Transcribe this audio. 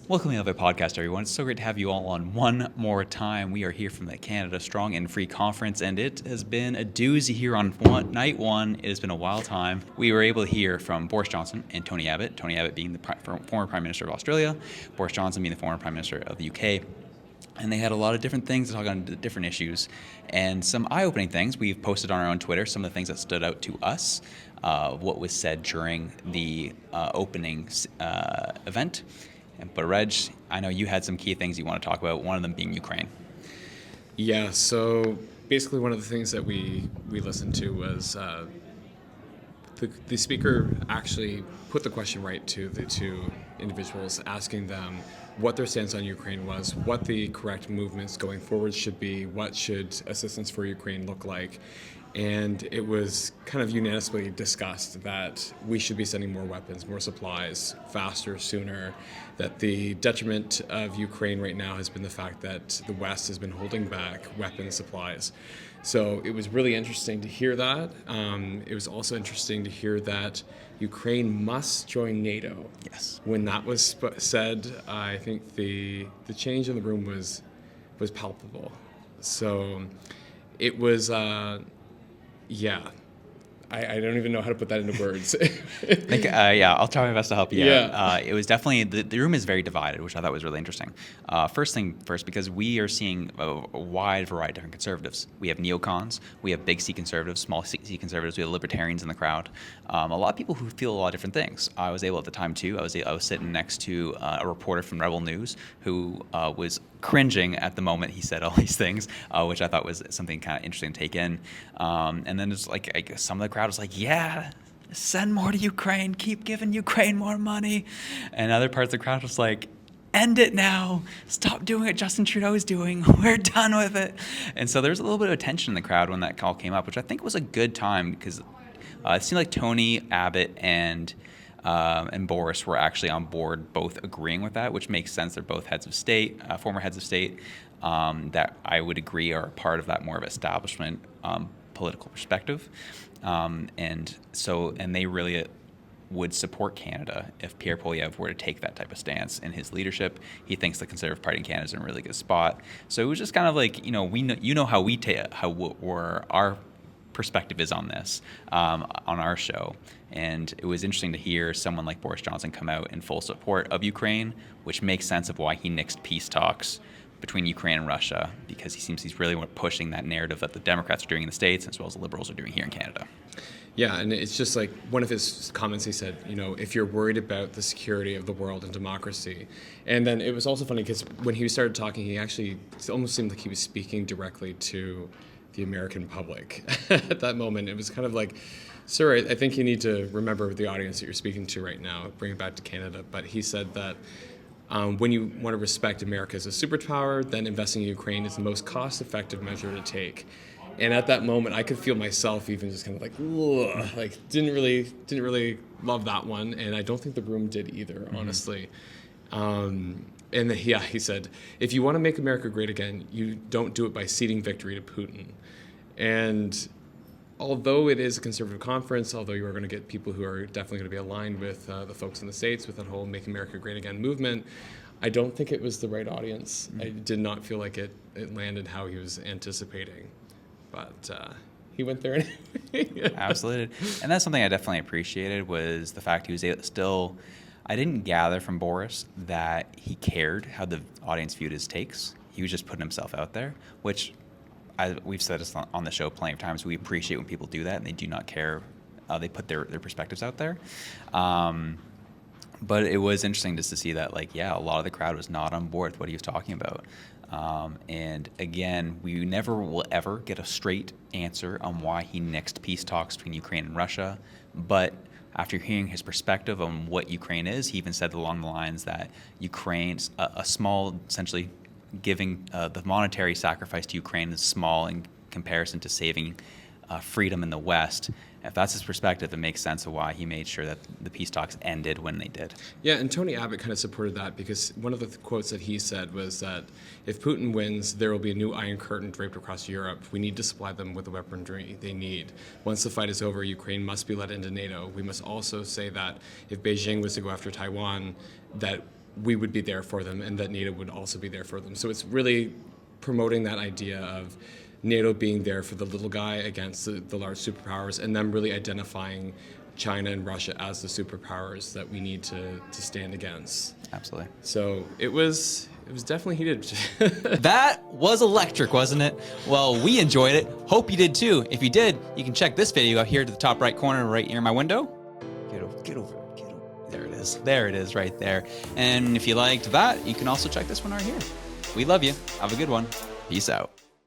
Welcome to the podcast, everyone. It's so great to have you all on one more time. We are here from the Canada Strong and Free Conference, and it has been a doozy here on night one. It has been a wild time. We were able to hear from Boris Johnson and Tony Abbott. Tony Abbott being the former Prime Minister of Australia, Boris Johnson being the former Prime Minister of the UK. And they had a lot of different things to talk on different issues and some eye-opening things. We've posted on our own Twitter some of the things that stood out to us, what was said during the opening event. But Reg, I know you had some key things you want to talk about, one of them being Ukraine. Yeah, so basically one of the things that we listened to was the speaker actually put the question right to the two individuals, asking them what their stance on Ukraine was, what the correct movements going forward should be, what should assistance for Ukraine look like. And it was kind of unanimously discussed that we should be sending more weapons, more supplies, faster, sooner, that the detriment of Ukraine right now has been the fact that the West has been holding back weapons supplies. So it was really interesting to hear that. It was also interesting to hear that Ukraine must join NATO. Yes. When that was said, I think the change in the room was palpable. So it was... Yeah, I don't even know how to put that into words. I'll try my best to help you. Yeah. It was definitely, the room is very divided, which I thought was really interesting. First, because we are seeing a wide variety of different conservatives. We have neocons, we have big C conservatives, small C conservatives, we have libertarians in the crowd. A lot of people who feel a lot of different things. I was able at the time too, I was sitting next to a reporter from Rebel News who was cringing at the moment he said all these things, which I thought was something kind of interesting to take in. And then it's like, I guess some of the crowd was like, yeah, send more to Ukraine, keep giving Ukraine more money. And other parts of the crowd was like, end it now, stop doing what Justin Trudeau is doing, we're done with it. And so there's a little bit of tension in the crowd when that call came up, which I think was a good time because it seemed like Tony Abbott and Boris were actually on board, both agreeing with that, which makes sense. They're both heads of state, former heads of state, that I would agree are part of that more of establishment political perspective. And they really would support Canada if Pierre Poilievre were to take that type of stance in his leadership. He thinks the Conservative Party in Canada is in a really good spot. So it was just kind of like, we know how our perspective is on this, on our show. And it was interesting to hear someone like Boris Johnson come out in full support of Ukraine, which makes sense of why he nixed peace talks between Ukraine and Russia, because he seems he's really pushing that narrative that the Democrats are doing in the States as well as the Liberals are doing here in Canada. Yeah, and it's just like one of his comments, he said, if you're worried about the security of the world and democracy. And then it was also funny because when he started talking, it almost seemed like he was speaking directly to the American public. At that moment, it was kind of like, sir, I think you need to remember the audience that you're speaking to right now, bring it back to Canada. But he said that when you want to respect America as a superpower, then investing in Ukraine is the most cost-effective measure to take. And at that moment, I could feel myself even just kind of like, ugh, like didn't really love that one, and I don't think the room did either, honestly. He said, if you want to make America great again, you don't do it by ceding victory to Putin. And although it is a conservative conference, although you are going to get people who are definitely going to be aligned with the folks in the States with that whole Make America Great Again movement, I don't think it was the right audience. I did not feel like it landed how he was anticipating. But he went there anyway. Absolutely. And that's something I definitely appreciated, was the fact he was still... I didn't gather from Boris that he cared how the audience viewed his takes. He was just putting himself out there, which we've said this on the show plenty of times. We appreciate when people do that and they do not care. They put their perspectives out there. But it was interesting just to see that, a lot of the crowd was not on board with what he was talking about. And again, we never will ever get a straight answer on why he nixed peace talks between Ukraine and Russia. But after hearing his perspective on what Ukraine is, he even said along the lines that Ukraine's a small, essentially giving the monetary sacrifice to Ukraine is small in comparison to saving freedom in the West. If that's his perspective, it makes sense of why he made sure that the peace talks ended when they did. Yeah, and Tony Abbott kind of supported that because one of the quotes that he said was that if Putin wins, there will be a new Iron Curtain draped across Europe. We need to supply them with the weaponry they need. Once the fight is over, Ukraine must be let into NATO. We must also say that if Beijing was to go after Taiwan, that we would be there for them and that NATO would also be there for them. So it's really promoting that idea of NATO being there for the little guy against the large superpowers, and them really identifying China and Russia as the superpowers that we need to stand against. Absolutely. So it was definitely heated. That was electric, wasn't it? Well, we enjoyed it. Hope you did too. If you did, you can check this video out here to the top right corner right near my window. Get over. There it is. There it is right there. And if you liked that, you can also check this one right here. We love you. Have a good one. Peace out.